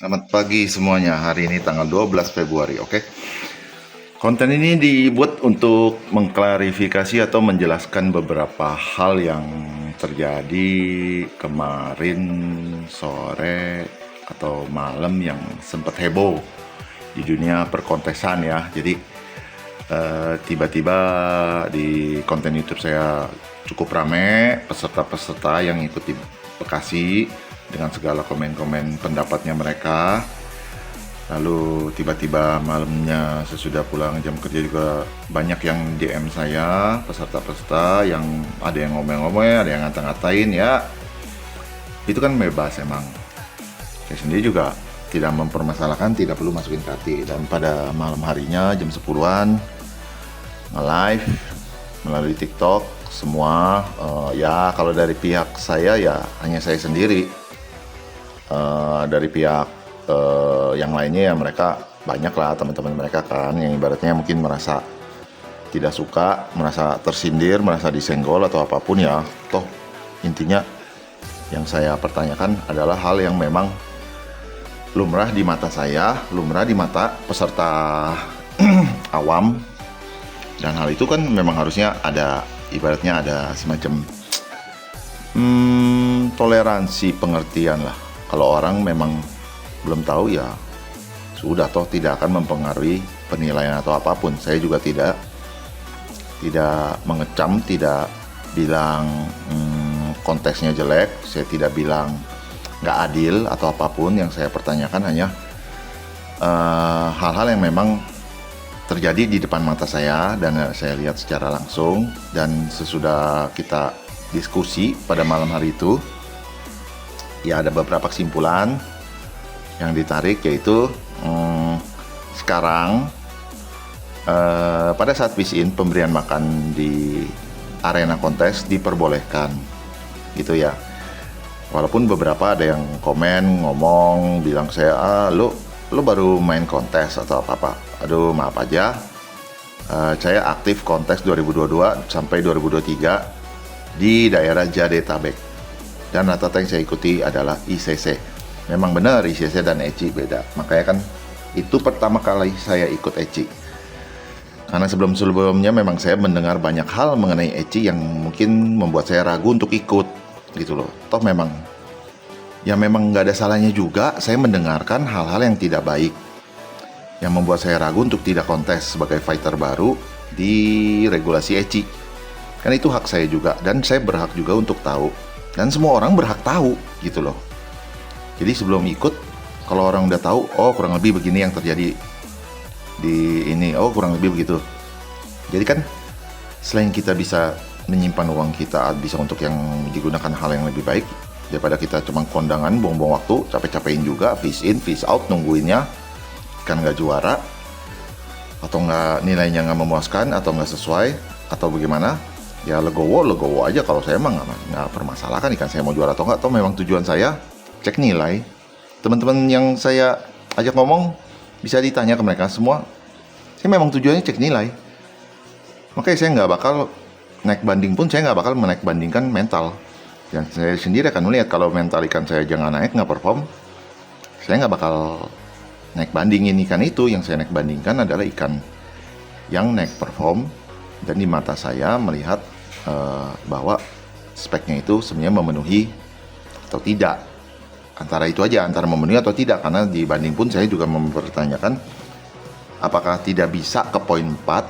Selamat pagi semuanya. Hari ini tanggal 12 Februari, oke? Konten ini dibuat untuk mengklarifikasi atau menjelaskan beberapa hal yang terjadi kemarin sore atau malam yang sempat heboh di dunia perkontesan ya. Jadi tiba-tiba di konten YouTube saya cukup rame peserta-peserta yang ikut di Bekasi dengan segala komen-komen pendapatnya mereka. Lalu tiba-tiba malamnya sesudah pulang jam kerja juga banyak yang DM saya, peserta-peserta yang ada yang ngomel-ngomel, ada yang ngata-ngatain ya. Itu kan bebas emang. Saya sendiri juga tidak mempermasalahkan, tidak perlu masukin ke hati. Dan pada malam harinya jam 10-an nge-live melalui TikTok semua ya kalau dari pihak saya ya hanya saya sendiri. Dari pihak yang lainnya ya mereka banyak lah teman-teman mereka kan yang ibaratnya mungkin merasa tidak suka, merasa tersindir, merasa disenggol atau apapun ya. Toh intinya yang saya pertanyakan adalah hal yang memang lumrah di mata saya, lumrah di mata peserta awam, dan hal itu kan memang harusnya ada ibaratnya ada semacam toleransi, pengertian lah. Kalau orang memang belum tahu ya sudah, toh tidak akan mempengaruhi penilaian atau apapun. Saya juga tidak mengecam, tidak bilang konteksnya jelek, saya tidak bilang nggak adil atau apapun. Yang saya pertanyakan hanya hal-hal yang memang terjadi di depan mata saya dan saya lihat secara langsung. Dan sesudah kita diskusi pada malam hari itu ya ada beberapa kesimpulan yang ditarik, yaitu sekarang pada saat pisin pemberian makan di arena kontes diperbolehkan gitu ya. Walaupun beberapa ada yang komen ngomong bilang saya lu baru main kontes atau apa. Aduh maaf aja, saya aktif kontes 2022 sampai 2023 di daerah Jadetabek. Dan rata-rata yang saya ikuti adalah ICC. Memang benar ICC dan ECI beda. Makanya kan itu pertama kali saya ikut ECI. Karena sebelum-sebelumnya memang saya mendengar banyak hal mengenai ECI yang mungkin membuat saya ragu untuk ikut gitu loh. Toh memang nggak ada salahnya juga saya mendengarkan hal-hal yang tidak baik yang membuat saya ragu untuk tidak kontes sebagai fighter baru di regulasi ECI. Kan itu hak saya juga dan saya berhak juga untuk tahu. Dan semua orang berhak tahu gitu loh. Jadi sebelum ikut, kalau orang udah tahu, oh kurang lebih begini yang terjadi di ini, oh kurang lebih begitu. Jadi kan selain kita bisa menyimpan uang kita, bisa untuk yang digunakan hal yang lebih baik daripada kita cuma kondangan, buang-buang waktu, capek-capekin juga, fish in, fish out, nungguinnya kan nggak juara atau nggak nilainya nggak memuaskan atau nggak sesuai atau bagaimana. Ya legowo aja, kalau saya emang nggak permasalahkan ikan saya mau juara atau nggak. Atau memang tujuan saya cek nilai. Teman-teman yang saya ajak ngomong bisa ditanya ke mereka semua, saya memang tujuannya cek nilai. Makanya saya nggak bakal naik banding pun, saya nggak bakal menaik bandingkan mental. Dan saya sendiri akan melihat kalau mental ikan saya jangan naik, nggak perform, saya nggak bakal naik bandingin ikan itu. Yang saya naik bandingkan adalah ikan yang naik perform dan di mata saya melihat bahwa speknya itu sebenarnya memenuhi atau tidak. Antara itu aja, antara memenuhi atau tidak. Karena dibanding pun saya juga mempertanyakan apakah tidak bisa ke poin 4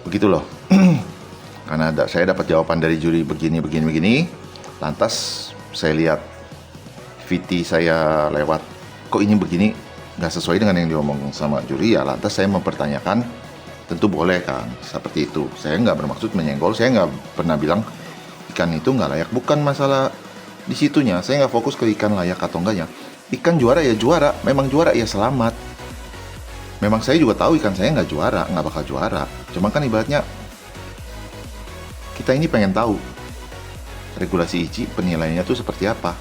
begitu loh. Karena saya dapat jawaban dari juri begini. Lantas saya lihat VT saya lewat, kok ini begini nggak sesuai dengan yang diomong sama juri ya. Lantas saya mempertanyakan, tentu boleh kan seperti itu. Saya nggak bermaksud menyenggol, saya nggak pernah bilang ikan itu nggak layak. Bukan masalah di situnya, saya nggak fokus ke ikan layak atau enggaknya. Ikan juara ya juara, memang juara ya selamat. Memang saya juga tahu ikan saya nggak juara, nggak bakal juara. Cuma kan ibaratnya kita ini pengen tahu regulasi ICI penilaiannya tuh seperti apa.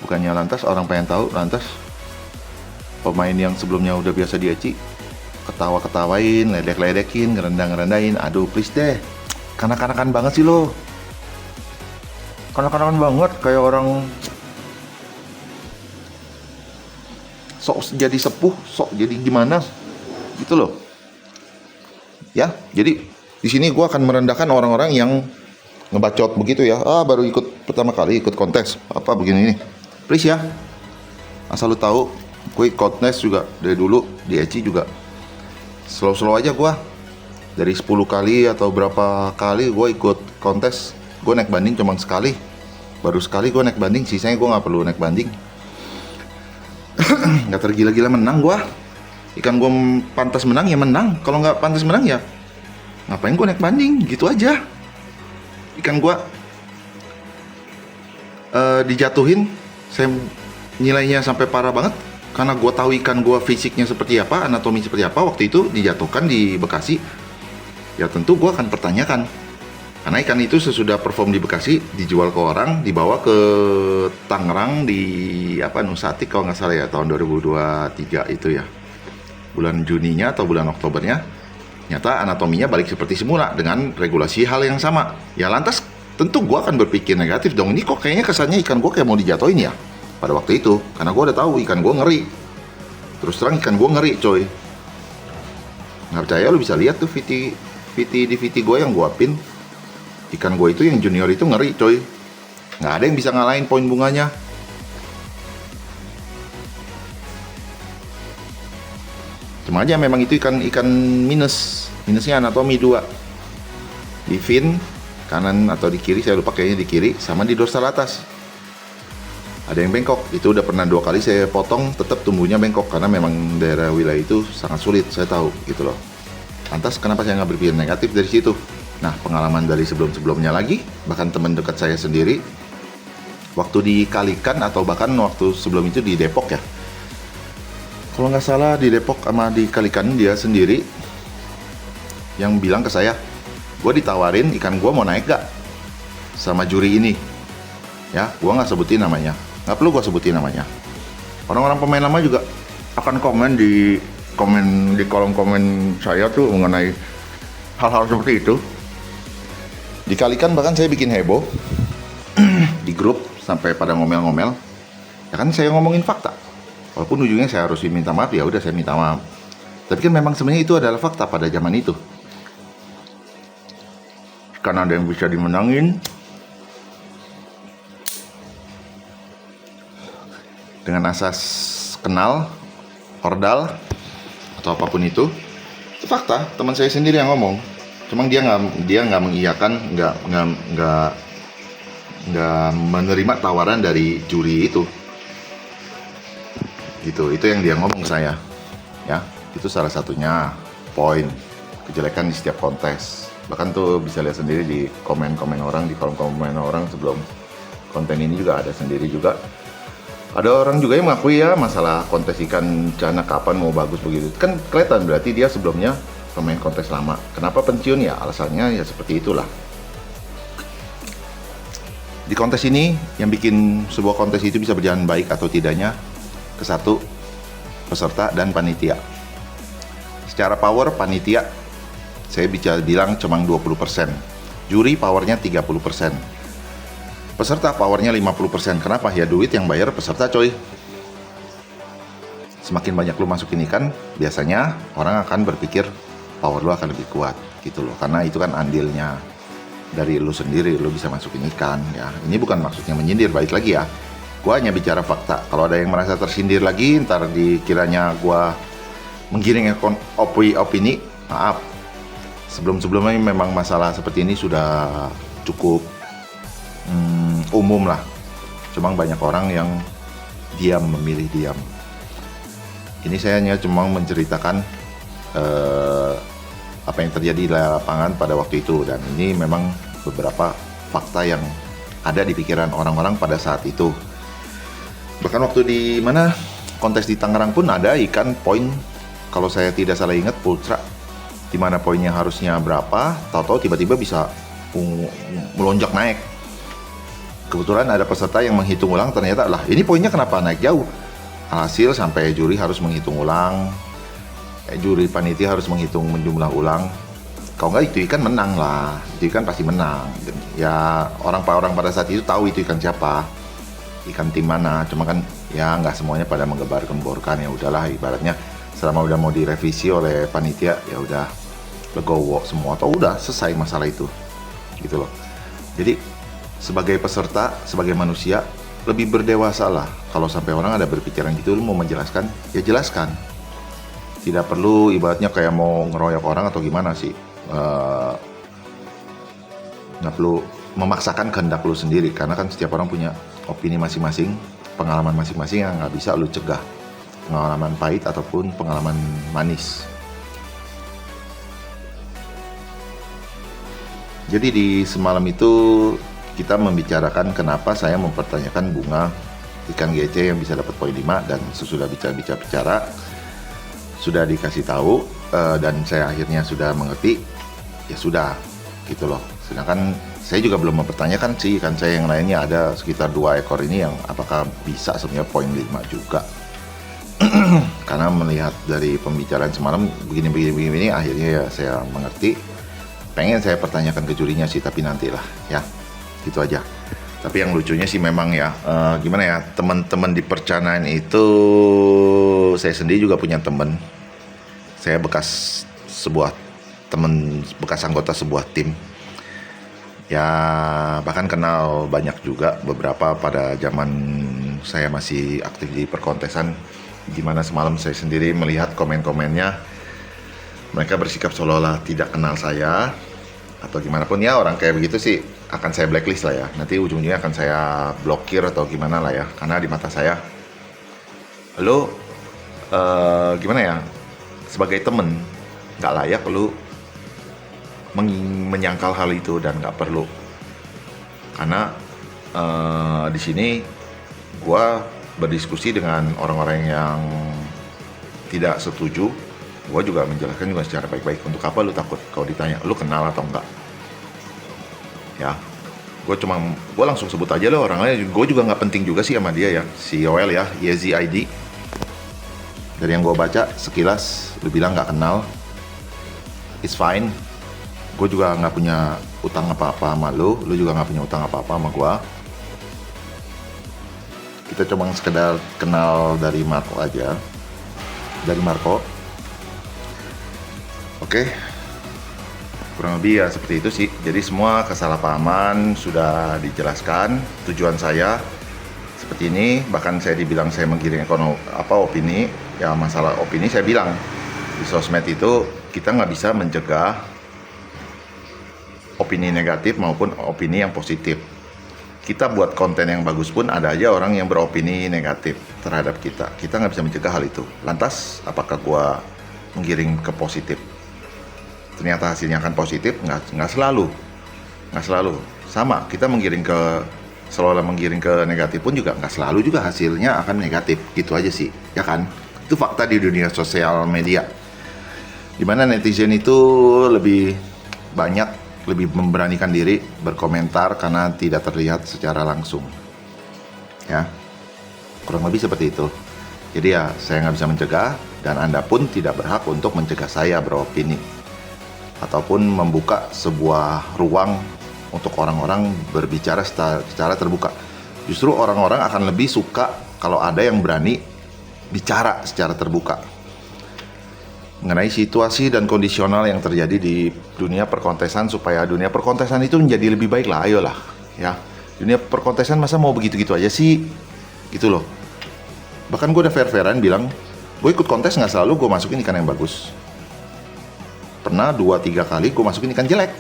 Bukannya lantas orang pengen tahu, lantas pemain yang sebelumnya udah biasa di ICI ketawa-ketawain, ledek-ledekin, ngerendah-ngerendahin. Aduh please deh, kanak-kanakan banget sih lo. Kanak-kanakan banget, kayak orang sok jadi sepuh, sok jadi gimana gitu loh. Ya, jadi di sini gue akan merendahkan orang-orang yang ngebacot begitu ya. Baru ikut pertama kali ikut kontes apa begini nih. Please ya, asal lu tahu, gue ikut kontes juga dari dulu di ECI juga. Slow-slow aja gue. Dari 10 kali atau berapa kali gue ikut kontes, gue naik banding cuma sekali. Baru sekali gue naik banding, sisanya gue nggak perlu naik banding. Nggak tergila-gila menang gue. Ikan gue pantas menang ya menang. Kalau nggak pantas menang ya ngapain gue naik banding, gitu aja. Ikan gue dijatuhin, saya nilainya sampai parah banget karena gue tahu ikan gue fisiknya seperti apa, anatomi seperti apa. Waktu itu dijatuhkan di Bekasi, ya tentu gue akan pertanyakan. Karena ikan itu sesudah perform di Bekasi, dijual ke orang, dibawa ke Tangerang di Nusatik kalau nggak salah ya, tahun 2023 itu ya. Bulan Juninya atau bulan Oktobernya, nyata anatominya balik seperti semula dengan regulasi hal yang sama. Ya lantas tentu gue akan berpikir negatif dong, ini kok kayaknya kesannya ikan gue kayak mau dijatuhin ya pada waktu itu. Karena gue udah tahu ikan gue ngeri. Terus terang ikan gue ngeri coy. Nggak percaya lu bisa lihat tuh VT gue yang gue pin. Ikan gue itu yang junior itu ngeri coy. Nggak ada yang bisa ngalahin poin bunganya. Cuma aja memang itu ikan minusnya anatomi 2. Di fin kanan atau di kiri, saya lupa, kayaknya di kiri, sama di dorsal atas. Ada yang bengkok. Itu udah pernah 2 kali saya potong, tetap tumbuhnya bengkok karena memang daerah wilayah itu sangat sulit, saya tahu gitu loh. Lantas kenapa saya nggak berpikir negatif dari situ? Nah, pengalaman dari sebelum-sebelumnya lagi, bahkan teman dekat saya sendiri, waktu di Kalikan atau bahkan waktu sebelum itu di Depok ya. Kalau nggak salah di Depok sama di Kalikan, dia sendiri yang bilang ke saya, gue ditawarin ikan gue mau naik gak sama juri ini. Ya, gue nggak sebutin namanya. Nggak perlu gue sebutin namanya. Orang-orang pemain lama juga akan komen di kolom komen saya tuh mengenai hal-hal seperti itu. Dikalikan bahkan saya bikin heboh di grup sampai pada ngomel-ngomel. Ya kan saya ngomongin fakta. Walaupun ujungnya saya harus minta maaf, ya udah saya minta maaf. Tapi kan memang sebenarnya itu adalah fakta pada zaman itu. Karena ada yang bisa dimenangin dengan asas kenal, ordal, atau apapun itu fakta. Teman saya sendiri yang ngomong. Cuma dia nggak mengiyakan, nggak menerima tawaran dari juri itu. Gitu, itu yang dia ngomong ke saya. Ya, itu salah satunya poin kejelekan di setiap kontes. Bahkan tuh bisa lihat sendiri di komen-komen orang, di kolom komen orang sebelum konten ini juga ada sendiri juga. Ada orang juga yang mengakui ya masalah kontes ikan cana kapan mau bagus begitu. Kan kelihatan berarti dia sebelumnya pemain kontes lama. Kenapa pensiun ya? Alasannya ya seperti itulah. Di kontes ini yang bikin sebuah kontes itu bisa berjalan baik atau tidaknya, ke satu, peserta dan panitia. Secara power panitia saya bisa bilang cuma 20%. Juri powernya 30%. Peserta powernya 50%. Kenapa? Ya duit yang bayar peserta coy. Semakin banyak lu masukin ikan, biasanya orang akan berpikir power lu akan lebih kuat gitu loh. Karena itu kan andilnya dari lu sendiri, lu bisa masukin ikan ya. Ini bukan maksudnya menyindir, balik lagi ya. Gua hanya bicara fakta. Kalau ada yang merasa tersindir lagi, ntar dikiranya gua menggiring opini, maaf. Sebelum-sebelumnya memang masalah seperti ini sudah cukup umum lah. Cuma banyak orang yang memilih diam. Ini saya hanya cuma menceritakan apa yang terjadi di lapangan pada waktu itu, dan ini memang beberapa fakta yang ada di pikiran orang-orang pada saat itu. Bahkan waktu di mana kontes di Tangerang pun ada ikan poin, kalau saya tidak salah ingat, Pultra, di mana poinnya harusnya berapa, tahu-tahu tiba-tiba bisa melonjak naik. Kebetulan ada peserta yang menghitung ulang, ternyata lah ini poinnya kenapa naik jauh. Hasil sampai juri harus menghitung ulang, juri panitia harus menghitung menjumlah ulang. Kalau nggak itu ikan menang lah, itu ikan pasti menang. Ya orang pada saat itu tahu itu ikan siapa. ikan tim mana. Cuma kan ya nggak semuanya pada menggembar-gemborkan, ya udahlah, ibaratnya selama udah mau direvisi oleh panitia ya udah legowo semua atau udah selesai masalah itu gitu loh. Jadi sebagai peserta, sebagai manusia lebih berdewasa lah. Kalau sampai orang ada berpikiran gitu, lu mau menjelaskan ya jelaskan, tidak perlu ibaratnya kayak mau ngeroyok orang atau gimana sih. Nggak perlu memaksakan kehendak lu sendiri, karena kan setiap orang punya opini masing-masing, pengalaman masing-masing yang nggak bisa lu cegah, pengalaman pahit ataupun pengalaman manis. Jadi di semalam itu kita membicarakan kenapa saya mempertanyakan bunga ikan GC yang bisa dapat poin 5, dan sesudah bicara sudah dikasih tahu dan saya akhirnya sudah mengerti, ya sudah gitu loh. Sedangkan saya juga belum mempertanyakan sih ikan saya yang lainnya, ada sekitar 2 ekor ini yang apakah bisa sebenarnya poin 5 juga. Karena melihat dari pembicaraan semalam begini akhirnya ya saya mengerti. Pengen saya pertanyakan ke jurinya sih, tapi nantilah ya, gitu aja. Tapi yang lucunya sih memang ya, gimana ya, teman-teman di percanaan itu, saya sendiri juga punya teman. Saya bekas anggota sebuah tim. Ya bahkan kenal banyak juga, beberapa pada zaman saya masih aktif di perkontesan, dimana semalam saya sendiri melihat komen-komennya. Mereka bersikap seolah-olah tidak kenal saya atau gimana pun ya, orang kayak begitu sih akan saya blacklist lah ya. Nanti ujungnya akan saya blokir atau gimana lah ya, karena di mata saya lo gimana ya, sebagai temen nggak layak lo menyangkal hal itu, dan nggak perlu. Karena di sini gue berdiskusi dengan orang-orang yang tidak setuju. Gue juga menjelaskan juga secara baik-baik. Untuk apa lu takut kalau ditanya lu kenal atau enggak ya. Gue langsung sebut aja lo orangnya. Gue juga nggak penting juga sih sama dia ya, si Yoel ya, Yezi ID. Dari yang gue baca sekilas lu bilang nggak kenal, it's fine. Gue juga nggak punya utang apa-apa sama lu juga nggak punya utang apa-apa sama gue. Kita cuma sekedar kenal dari Marco aja, dari Marco. Oke, kurang lebih ya seperti itu sih. Jadi semua kesalahpahaman sudah dijelaskan. Tujuan saya seperti ini. Bahkan saya dibilang saya menggiring opini. Ya masalah opini saya bilang di sosmed itu kita nggak bisa mencegah opini negatif maupun opini yang positif. Kita buat konten yang bagus pun ada aja orang yang beropini negatif terhadap kita. Kita nggak bisa mencegah hal itu. Lantas apakah gua menggiring ke positif? Ternyata hasilnya akan positif, nggak selalu sama. Kita seolah menggiring ke negatif pun juga nggak selalu juga hasilnya akan negatif, gitu aja sih ya kan. Itu fakta di dunia sosial media, dimana netizen itu lebih memberanikan diri berkomentar karena tidak terlihat secara langsung ya, kurang lebih seperti itu. Jadi ya saya nggak bisa mencegah, dan Anda pun tidak berhak untuk mencegah saya beropini ataupun membuka sebuah ruang untuk orang-orang berbicara secara terbuka. Justru orang-orang akan lebih suka kalau ada yang berani bicara secara terbuka mengenai situasi dan kondisional yang terjadi di dunia perkontesan, supaya dunia perkontesan itu menjadi lebih baik lah. Ayolah ya, dunia perkontesan masa mau begitu-gitu aja sih, gitu loh. Bahkan gue udah fair-fairan bilang, gue ikut kontes nggak selalu gue masukin ikan yang bagus. Pernah 2-3 kali gue masukin ikan jelek.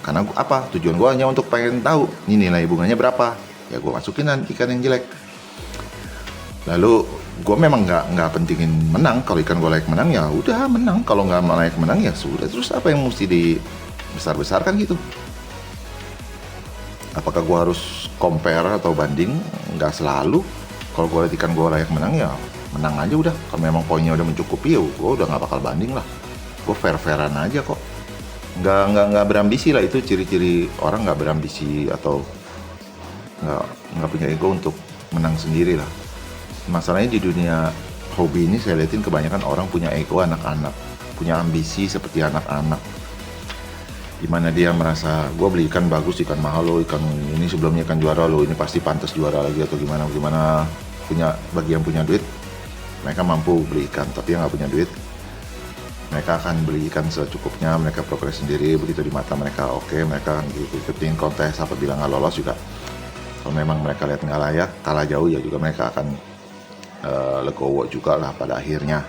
Karena apa? Tujuan gue hanya untuk pengen tahu ini nilai bunganya berapa. Ya gue masukin ikan yang jelek. Lalu gue memang nggak pentingin menang. Kalau ikan gue layak menang ya udah menang. Kalau nggak layak menang ya sudah. Terus apa yang mesti dibesar-besarkan gitu? Apakah gue harus compare atau banding? Nggak selalu. Kalau gue lihat ikan gue layak menang ya menang aja udah. Kalau memang poinnya udah mencukupi ya gue udah nggak bakal banding lah. Gue fair-fairan aja kok, nggak berambisi lah. Itu ciri-ciri orang nggak berambisi atau nggak punya ego untuk menang sendiri lah. Masalahnya di dunia hobi ini saya liatin kebanyakan orang punya ego anak-anak, punya ambisi seperti anak-anak. Gimana dia merasa gue beli ikan bagus, ikan mahal lo, ikan ini sebelumnya ikan juara lo, ini pasti pantas juara lagi atau gimana bagi yang punya duit mereka mampu beli ikan, tapi yang nggak punya duit mereka akan beli ikan secukupnya, mereka progres sendiri, begitu di mata mereka oke, mereka akan ikutin kontes, apabila nggak lolos juga kalau memang mereka lihat nggak layak, kalah jauh ya juga mereka akan legowo juga lah pada akhirnya.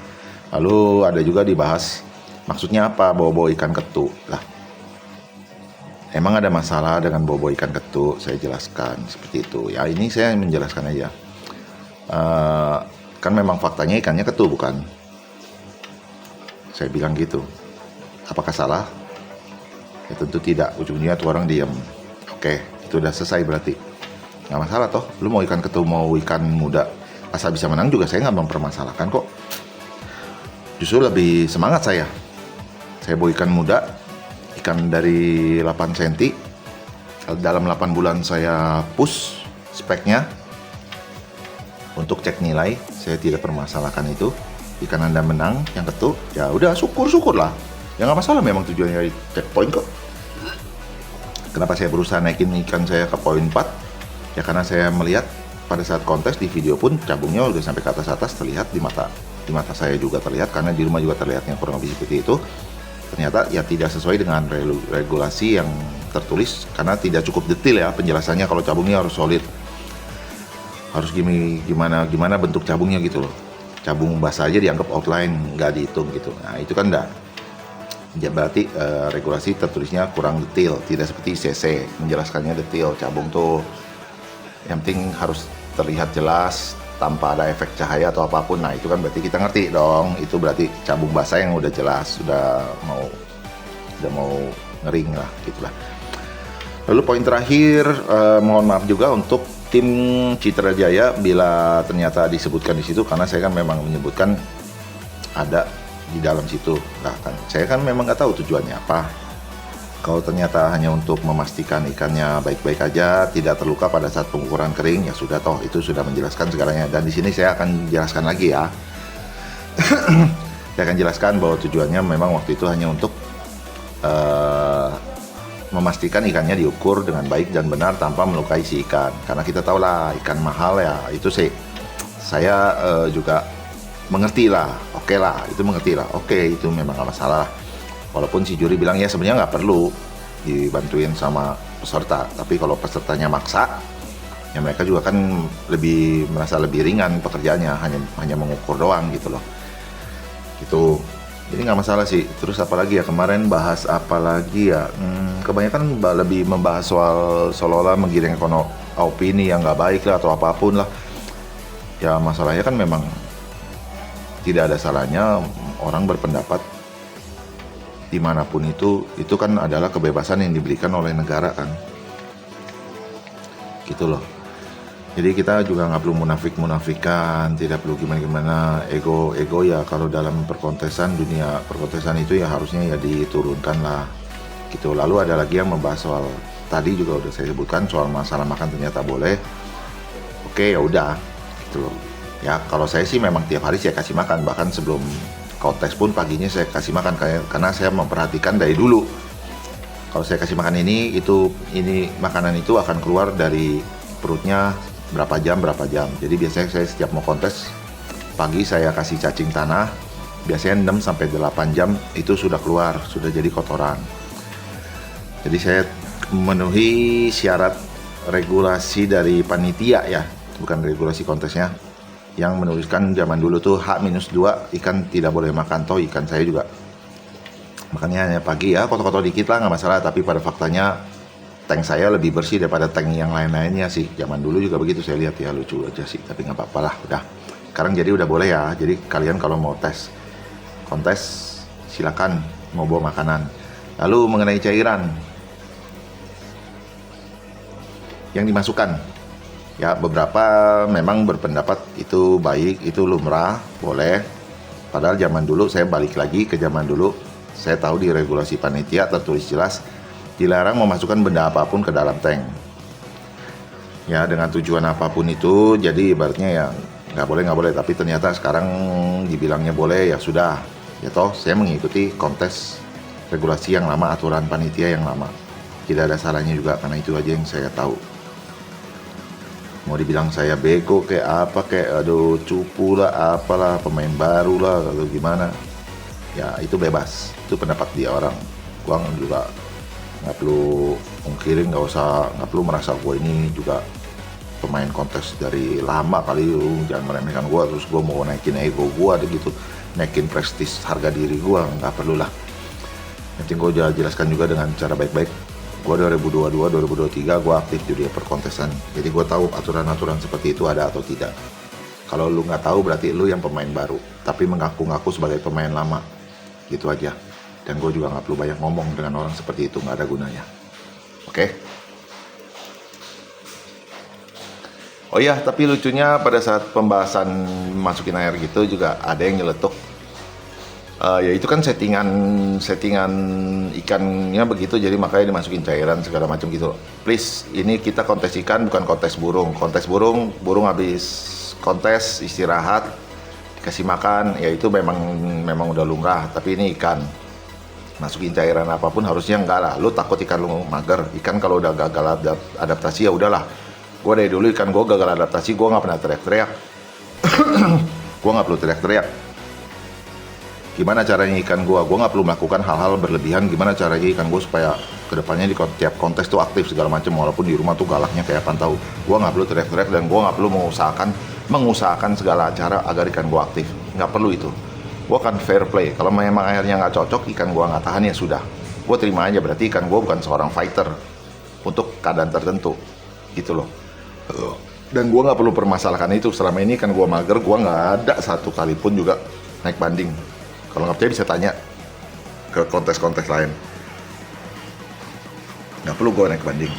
Lalu ada juga dibahas maksudnya apa bawa-bawa ikan ketu lah. Emang ada masalah dengan bobo ikan ketu? Saya jelaskan seperti itu. Ya ini saya menjelaskan aja. Kan memang faktanya ikannya ketu bukan? Saya bilang gitu. Apakah salah? Ya tentu tidak. Ujungnya tuh orang diam. Oke, itu udah selesai berarti. Nggak masalah toh. Lu mau ikan ketu mau ikan muda, asal bisa menang juga saya nggak mempermasalahkan kok. Justru lebih semangat saya. Saya bawa ikan muda, ikan dari 8 cm, dalam 8 bulan saya push speknya untuk cek nilai, saya tidak permasalahkan itu. Ikan Anda menang, yang ketu, ya udah syukur lah, ya nggak masalah, memang tujuannya checkpoint kok. Kenapa saya berusaha naikin ikan saya ke poin 4? Ya karena saya melihat pada saat kontes di video pun cabungnya udah sampai ke atas terlihat di mata saya juga terlihat, karena di rumah juga terlihatnya kurang lebih seperti itu. Ternyata ya tidak sesuai dengan regulasi yang tertulis, karena tidak cukup detail ya penjelasannya. Kalau cabungnya harus solid, harus gimana bentuk cabungnya gitu loh. Cabung basah aja dianggap outline, nggak dihitung gitu. Nah itu kan enggak. Ya berarti regulasi tertulisnya kurang detail, tidak seperti CC menjelaskannya detail. Cabung tuh yang penting harus terlihat jelas tanpa ada efek cahaya atau apapun. Nah itu kan berarti kita ngerti dong, itu berarti cabung basah yang udah jelas, udah mau ngering lah gitulah. Lalu poin terakhir, mohon maaf juga untuk tim Citra Jaya bila ternyata disebutkan di situ, karena saya kan memang menyebutkan ada di dalam situ. Nah kan saya kan memang nggak tahu tujuannya apa. Kalau ternyata hanya untuk memastikan ikannya baik-baik aja, tidak terluka pada saat pengukuran kering, ya sudah toh itu sudah menjelaskan segalanya. Dan di sini saya akan jelaskan lagi ya. Saya akan jelaskan bahwa tujuannya memang waktu itu hanya untuk memastikan ikannya diukur dengan baik dan benar tanpa melukai si ikan. Karena kita tahu lah ikan mahal ya, itu sih saya juga mengerti lah. Oke lah, itu mengerti lah. Oke, itu memang gak masalah. Walaupun si juri bilang ya sebenarnya nggak perlu dibantuin sama peserta, tapi kalau pesertanya maksa, ya mereka juga kan merasa lebih ringan pekerjaannya, hanya mengukur doang gitu loh. Gitu. Jadi nggak masalah sih. Terus apalagi ya kemarin bahas apalagi ya? Kebanyakan lebih membahas soal seolah-olah menggiring opini yang nggak baik lah atau apapun lah. Ya masalahnya kan memang tidak ada salahnya orang berpendapat dimanapun itu kan adalah kebebasan yang diberikan oleh negara kan, gitu loh. Jadi kita juga nggak perlu munafikan, tidak perlu gimana ego ya. Kalau dalam dunia perkontesan itu ya harusnya ya diturunkan lah, gitu. Lalu ada lagi yang membahas soal tadi juga udah saya sebutkan soal masalah makan ternyata boleh. Oke ya udah, gitu loh. Ya kalau saya sih memang tiap hari saya kasih makan, bahkan sebelum kontes pun paginya saya kasih makan karena saya memperhatikan dari dulu. Kalau saya kasih makan ini makanan itu akan keluar dari perutnya berapa jam. Jadi biasanya saya setiap mau kontes pagi saya kasih cacing tanah, biasanya 6 sampai 8 jam itu sudah keluar, sudah jadi kotoran. Jadi saya memenuhi syarat regulasi dari panitia ya, bukan regulasi kontesnya, yang menuliskan zaman dulu tuh H-2 ikan tidak boleh makan. Toh ikan saya juga makannya hanya pagi ya, kotor-kotor dikit lah nggak masalah, tapi pada faktanya tank saya lebih bersih daripada tank yang lain-lainnya sih. Zaman dulu juga begitu saya lihat ya, lucu aja sih, tapi nggak apa-apa lah udah. Sekarang jadi udah boleh ya. Jadi kalian kalau mau kontes silakan mau bawa makanan. Lalu mengenai cairan yang dimasukkan, ya beberapa memang berpendapat itu baik, itu lumrah, boleh. Padahal zaman dulu, saya balik lagi ke zaman dulu, saya tahu di regulasi panitia tertulis jelas dilarang memasukkan benda apapun ke dalam tank. Ya dengan tujuan apapun itu, jadi ibaratnya ya nggak boleh. Tapi ternyata sekarang dibilangnya boleh, ya sudah. Ya toh saya mengikuti kontes regulasi yang lama, aturan panitia yang lama. Tidak ada salahnya juga, karena itu aja yang saya tahu. Mau dibilang saya bego kayak apa, kayak aduh cupu lah, apalah, pemain baru lah, atau gimana, ya itu bebas, itu pendapat dia orang. Gua juga nggak perlu mungkirin, nggak perlu merasa gue ini juga pemain kontes dari lama kali. Lu jangan meremehkan gue, terus gue mau naikin ego gue gitu, naikin prestis harga diri gue, nggak perlu lah. Nanti gue jelaskan juga dengan cara baik-baik. Gue 2022-2023 gue aktif di dunia perkontesan, jadi gue tahu aturan-aturan seperti itu ada atau tidak. Kalau lu nggak tahu berarti lu yang pemain baru, tapi mengaku-ngaku sebagai pemain lama, gitu aja. Dan gue juga nggak perlu banyak ngomong dengan orang seperti itu, nggak ada gunanya. Oke? Oh iya, tapi lucunya pada saat pembahasan masukin air gitu juga ada yang nyeletuk. Ya itu kan settingan ikannya begitu, jadi makanya dimasukin cairan segala macam gitu. Please, ini kita kontes ikan bukan kontes burung. Kontes burung habis kontes istirahat dikasih makan, ya itu memang udah lumrah. Tapi ini ikan, masukin cairan apapun harusnya enggak lah. Lu takut ikan lu mager? Ikan kalau udah gagal adaptasi ya udahlah. Gue dari dulu ikan gue gagal adaptasi, gue nggak pernah teriak-teriak. Gue nggak perlu teriak-teriak. Gimana caranya ikan gue nggak perlu melakukan hal-hal berlebihan. Gimana caranya ikan gue supaya kedepannya di tiap kontes tuh aktif segala macam, walaupun di rumah tuh galaknya kayak pantau. Gue nggak perlu teriak-teriak, dan gue nggak perlu mengusahakan segala cara agar ikan gue aktif. Nggak perlu itu. Gue akan fair play. Kalau memang airnya nggak cocok, ikan gue nggak tahan, ya sudah, gue terima aja. Berarti ikan gue bukan seorang fighter untuk keadaan tertentu, gitu loh. Dan gue nggak perlu permasalahkan itu. Selama ini kan gue mager, gue nggak ada satu kali pun juga naik banding. Kalau nggak percaya bisa tanya ke kontes-kontes lain. Nggak perlu gue naik banding.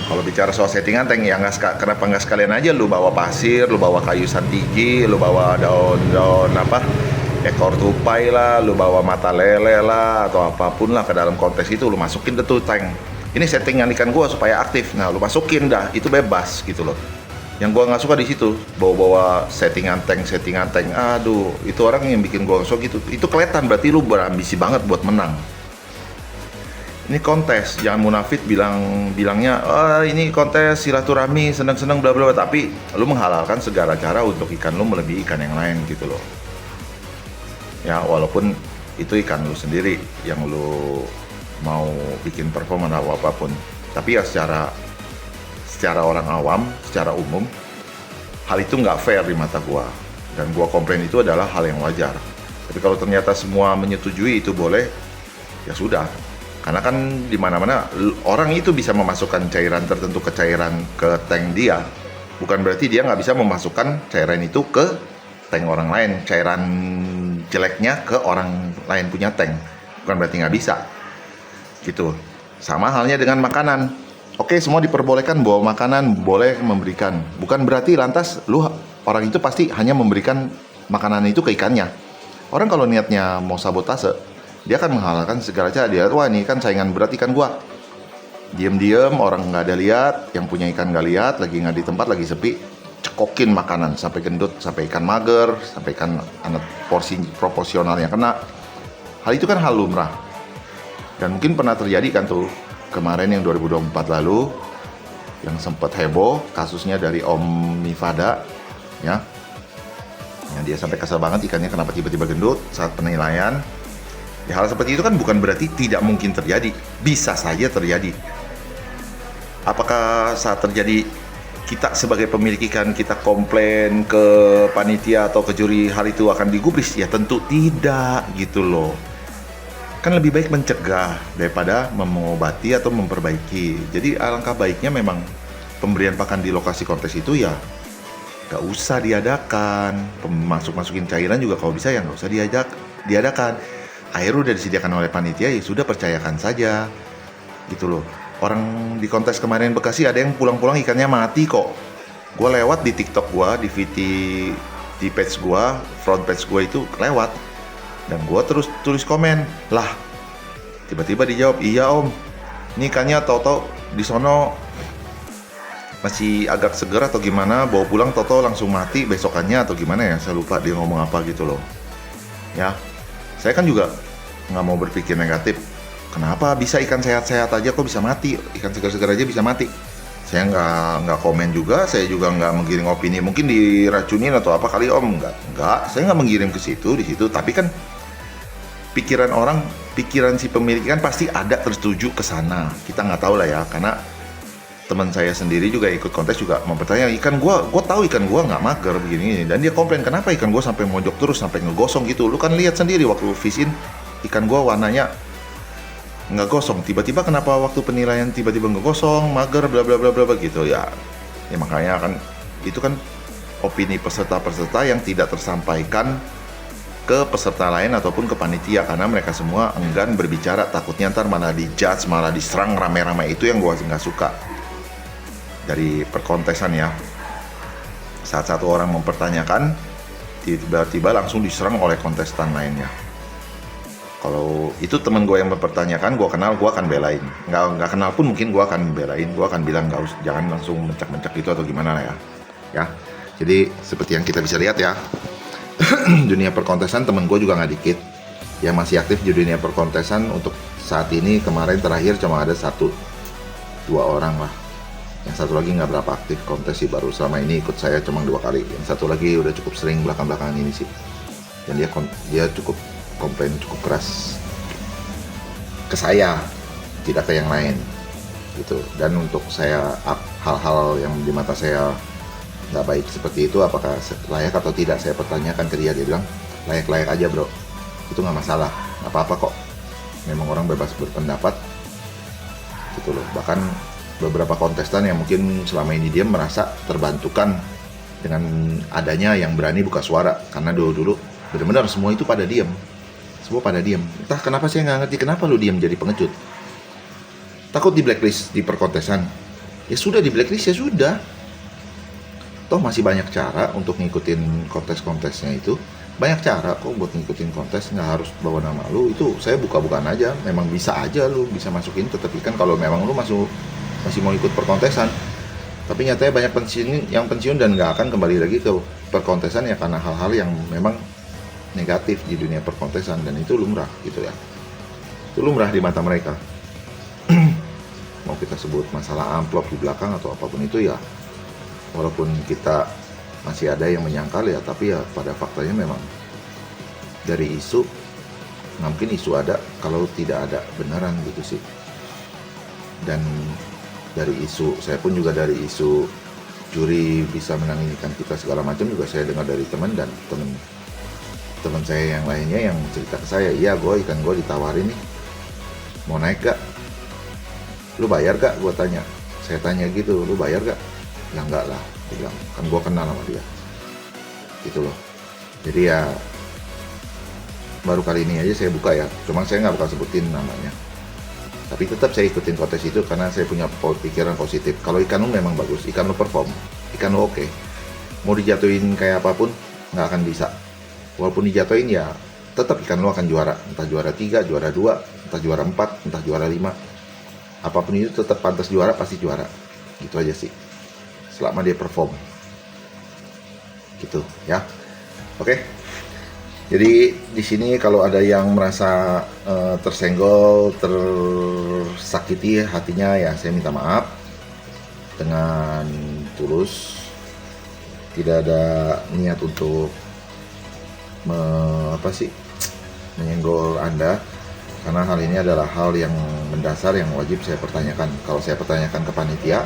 Kalau bicara soal settingan tank, ya kenapa nggak sekalian aja lu bawa pasir, lu bawa kayu santigi, lu bawa daun-daun ekor tupai lah, lu bawa mata lele lah, atau apapun lah ke dalam kontes itu, lu masukin ke tuh tank. Ini settingan ikan gue supaya aktif. Nah, lu masukin dah, itu bebas gitu loh. Yang gue nggak suka di situ, bawa settingan tank. Aduh, itu orang yang bikin gue suka gitu. Itu kelihatan berarti lu berambisi banget buat menang. Ini kontes, jangan munafik bilangnya, ini kontes silaturahmi, seneng-seneng bla bla, tapi lu menghalalkan segala cara untuk ikan lu melebihi ikan yang lain gitu loh. Ya, walaupun itu ikan lu sendiri yang lu mau bikin performa atau apapun, tapi ya secara orang awam, secara umum, hal itu nggak fair di mata gua, dan gua komplain itu adalah hal yang wajar. Tapi kalau ternyata semua menyetujui itu boleh, ya sudah. Karena kan di mana-mana orang itu bisa memasukkan cairan tertentu ke tank dia, bukan berarti dia nggak bisa memasukkan cairan itu ke tank orang lain, cairan jeleknya ke orang lain punya tank, bukan berarti nggak bisa. Gitu. Sama halnya dengan makanan. Oke, semua diperbolehkan bawa makanan, boleh memberikan. Bukan berarti lantas orang itu pasti hanya memberikan makanan itu ke ikannya. Orang kalau niatnya mau sabotase, dia akan menghalalkan segala cara. Dia, wah ini kan saingan berat ikan gua. Diem-diem, orang nggak ada lihat, yang punya ikan nggak lihat, lagi nggak di tempat, lagi sepi, cekokin makanan sampai gendut, sampai ikan mager, sampai ikan anak porsi proporsionalnya kena. Hal itu kan hal lumrah. Dan mungkin pernah terjadi kan tuh kemarin yang 2024 lalu, yang sempat heboh kasusnya dari Om Mifada, ya, yang dia sampai kesel banget ikannya kenapa tiba-tiba gendut saat penilaian. Ya, hal seperti itu kan bukan berarti tidak mungkin terjadi, bisa saja terjadi. Apakah saat terjadi kita sebagai pemilik ikan kita komplain ke panitia atau ke juri, hal itu akan digubris? Ya tentu tidak gitu loh. Kan lebih baik mencegah daripada mengobati atau memperbaiki. Jadi alangkah baiknya memang pemberian pakan di lokasi kontes itu ya gak usah diadakan. Masukin cairan juga kalau bisa ya gak usah diadakan. Air udah disediakan oleh panitia, ya sudah percayakan saja gitu loh. Orang di kontes kemarin Bekasi ada yang pulang-pulang ikannya mati kok. Gue lewat di TikTok gue, di page gue, front page gue itu lewat. Dan gue terus tulis komen, lah tiba-tiba dijawab, iya om, ini ikannya tau-tau di sono masih agak seger atau gimana, bawa pulang tau-tau langsung mati besokannya atau gimana ya, saya lupa dia ngomong apa gitu loh. Ya, saya kan juga nggak mau berpikir negatif, kenapa bisa ikan sehat-sehat aja kok bisa mati, ikan segar-segar aja bisa mati. Saya nggak komen juga, saya juga nggak menggiring opini, mungkin diracunin atau apa kali om, nggak, saya nggak menggiring ke situ di situ. Tapi kan pikiran orang, pikiran si pemilik kan pasti ada tertuju ke sana. Kita nggak tahu lah ya, karena teman saya sendiri juga ikut kontes juga mempertanyakan ikan gua tahu ikan gua nggak mager begini, dan dia komplain kenapa ikan gua sampai mojok terus sampai ngegosong gitu. Lu kan lihat sendiri waktu fish in ikan gua warnanya nggak gosong, tiba-tiba kenapa waktu penilaian tiba-tiba ngegosong mager bla bla bla bla gitu ya. Ya makanya kan itu kan opini peserta-peserta yang tidak tersampaikan ke peserta lain ataupun ke panitia, karena mereka semua enggan berbicara, takutnya ntar malah dijudge, malah diserang rame-rame. Itu yang gua nggak suka dari perkontesan ya. Saat satu orang mempertanyakan, tiba-tiba langsung diserang oleh kontestan lainnya. Kalau itu temen gue yang mempertanyakan, gue kenal, gue akan belain. Nggak kenal pun mungkin gue akan belain. Gue akan bilang nggak usah, jangan langsung mencak-mencak gitu atau gimana lah ya. Ya, jadi seperti yang kita bisa lihat ya, dunia perkontesan temen gue juga nggak dikit yang masih aktif di dunia perkontesan. Untuk saat ini kemarin terakhir cuma ada 1-2 orang lah. Yang satu lagi nggak berapa aktif kontes sih, baru selama ini ikut saya cuma 2 kali. Yang satu lagi udah cukup sering belakang-belakangan ini sih, dan dia cukup komplain cukup keras ke saya, tidak ke yang lain gitu. Dan untuk saya hal-hal yang di mata saya nggak baik seperti itu, apakah layak atau tidak, saya pertanyakan ke dia. Dia bilang layak-layak aja bro, itu nggak masalah, nggak apa-apa kok, memang orang bebas berpendapat gitu loh. Bahkan beberapa kontestan yang mungkin selama ini dia merasa terbantukan dengan adanya yang berani buka suara, karena dulu benar-benar semua itu pada diam, semua pada diam. Entah kenapa saya nggak ngerti kenapa lu diam jadi pengecut. Takut di blacklist di perkontesan? Ya sudah, di blacklist ya sudah. Toh masih banyak cara untuk ngikutin kontes-kontesnya itu. Banyak cara kok buat ngikutin kontes, nggak harus bawa nama lu. Itu saya buka-bukaan aja, memang bisa aja lu bisa masukin. Tetapi kan kalau memang lu masih mau ikut perkontesan, tapi nyatanya banyak yang pensiun dan nggak akan kembali lagi ke perkontesan ya, karena hal-hal yang memang negatif di dunia perkontesan, dan itu lumrah gitu ya. Itu lumrah di mata mereka. Mau kita sebut masalah amplop di belakang atau apapun itu ya, walaupun kita masih ada yang menyangkal ya, tapi ya pada faktanya memang dari isu, nggak mungkin isu ada kalau tidak ada beneran gitu sih. Dan dari isu, saya pun juga dari isu juri bisa menangin ikan kita segala macam juga saya dengar dari teman, dan teman saya yang lainnya yang cerita ke saya, iya ikan gue ditawarin nih, mau naik gak? Lu bayar gak? Saya tanya gitu, lu bayar gak? Ya enggak lah, dia bilang, kan gue kenal sama dia gitu loh. Jadi ya baru kali ini aja saya buka ya, cuma saya nggak bakal sebutin namanya. Tapi tetap saya ikutin kontes itu karena saya punya pikiran positif. Kalau ikan lu memang bagus, ikan lu perform, ikan lu oke, mau dijatuhin kayak apapun nggak akan bisa. Walaupun dijatuhin ya tetap ikan lu akan juara, entah juara 3, juara 2, entah juara 4, entah juara 5. Apapun itu tetap pantas juara, pasti juara. Gitu aja sih, selama dia perform gitu ya. Oke. Jadi di sini kalau ada yang merasa tersenggol, tersakiti hatinya ya, saya minta maaf dengan tulus. Tidak ada niat untuk menyenggol Anda, karena hal ini adalah hal yang mendasar yang wajib saya pertanyakan. Kalau saya pertanyakan ke panitia,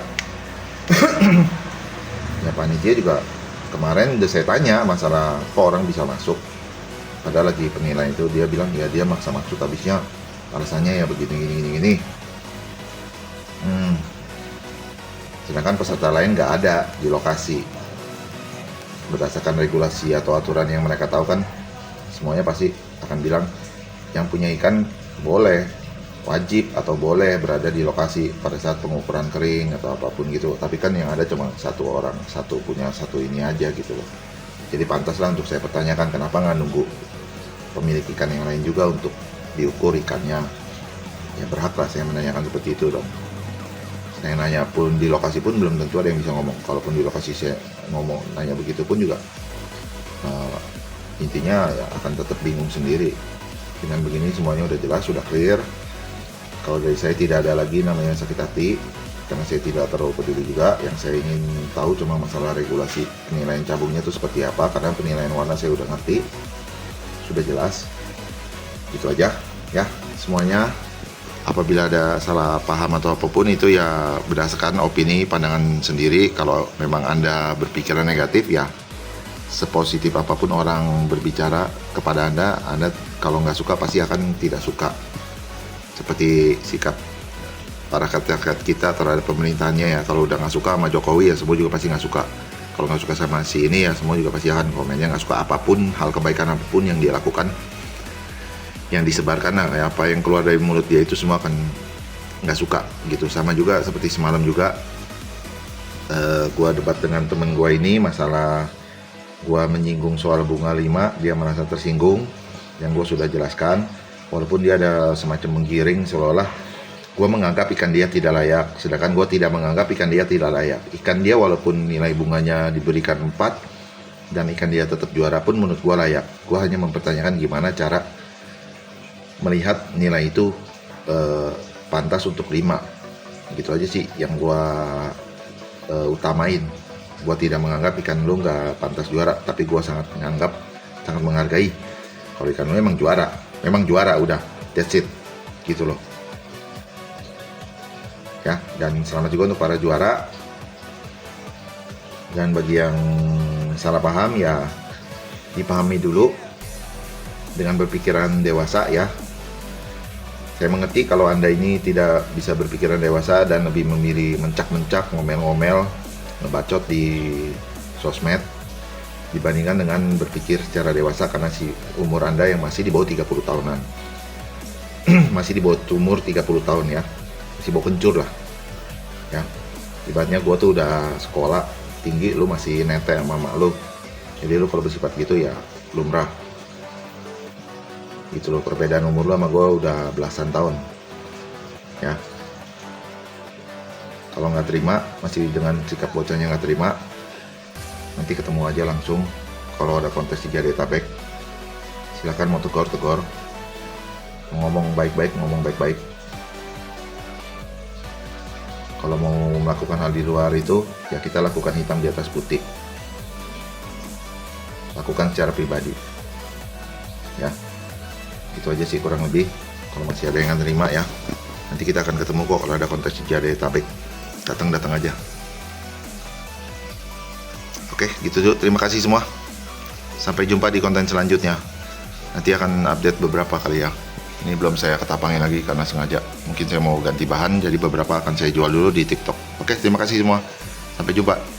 ya panitia juga kemarin udah saya tanya masalah kok orang bisa masuk. Padahal lagi penilaian itu dia bilang ya dia maksa masuk, habisnya alasannya ya begini. Sedangkan peserta lain nggak ada di lokasi. Berdasarkan regulasi atau aturan yang mereka tahu kan, semuanya pasti akan bilang yang punya ikan boleh, wajib atau boleh berada di lokasi pada saat pengukuran kering atau apapun gitu. Tapi kan yang ada cuma satu orang, punya satu ini aja gitu loh. Jadi pantaslah untuk saya pertanyakan, kenapa nggak nunggu pemilik ikan yang lain juga untuk diukur ikannya. Ya berhaklah saya menanyakan seperti itu dong. Saya nanya pun di lokasi pun belum tentu ada yang bisa ngomong. Kalaupun di lokasi saya ngomong nanya begitu pun juga intinya ya akan tetap bingung sendiri. Dengan begini semuanya udah jelas, sudah clear. Kalau dari saya tidak ada lagi namanya sakit hati, karena saya tidak terlalu peduli juga. Yang saya ingin tahu cuma masalah regulasi penilaian cabungnya itu seperti apa, karena penilaian warna saya udah ngerti, sudah jelas. Gitu aja ya semuanya. Apabila ada salah paham atau apapun itu ya berdasarkan opini pandangan sendiri. Kalau memang Anda berpikiran negatif ya sepositif apapun orang berbicara kepada Anda kalau nggak suka pasti akan tidak suka. Seperti sikap para rakyat kita terhadap pemerintahannya ya, kalau udah nggak suka sama Jokowi ya semua juga pasti nggak suka. Kalau nggak suka sama si ini ya semua juga pasti akan komennya nggak suka apapun, hal kebaikan apapun yang dia lakukan, yang disebarkan, nah apa yang keluar dari mulut dia itu semua akan nggak suka gitu. Sama juga seperti semalam juga gua debat dengan temen gua ini masalah gua menyinggung soal bunga 5, dia merasa tersinggung, yang gua sudah jelaskan. Walaupun dia ada semacam menggiring seolah-olah gue menganggap ikan dia tidak layak, sedangkan gue tidak menganggap ikan dia tidak layak. Ikan dia walaupun nilai bunganya diberikan 4 dan ikan dia tetap juara pun menurut gue layak. Gue hanya mempertanyakan gimana cara melihat nilai itu pantas untuk 5. Gitu aja sih yang gue utamain. Gue tidak menganggap ikan lu nggak pantas juara, tapi gue sangat menghargai kalau ikan lu memang juara udah, that's it gitu loh ya. Dan selamat juga untuk para juara, dan bagi yang salah paham ya dipahami dulu dengan berpikiran dewasa ya. Saya mengerti kalau Anda ini tidak bisa berpikiran dewasa dan lebih memilih mencak-mencak, ngomel-ngomel, ngebacot di sosmed dibandingkan dengan berpikir secara dewasa, karena si umur Anda yang masih di bawah 30 tahunan. Masih di bawah umur 30 tahun ya. Masih bawah kencur lah. Ya. Ibaratnya gue tuh udah sekolah tinggi, lu masih nete sama mama lu. Jadi lu kalau bersifat gitu ya lumrah. Gitu loh, perbedaan umur lu sama gue udah belasan tahun. Ya. Kalau nggak terima, masih dengan sikap bocahnya nggak terima, nanti ketemu aja langsung kalau ada kontes di Jadetabek. Silahkan mau tegur, mau ngomong baik-baik. Kalau mau melakukan hal di luar itu ya kita lakukan hitam di atas putih, lakukan secara pribadi ya. Itu aja sih kurang lebih. Kalau masih ada yang nggak terima ya nanti kita akan ketemu kok kalau ada kontes di Jadetabek. Datang aja. Oke, gitu dulu. Terima kasih semua. Sampai jumpa di konten selanjutnya. Nanti akan update beberapa kali ya. Ini belum saya ketapangin lagi karena sengaja. Mungkin saya mau ganti bahan, jadi beberapa akan saya jual dulu di TikTok. Oke, terima kasih semua. Sampai jumpa.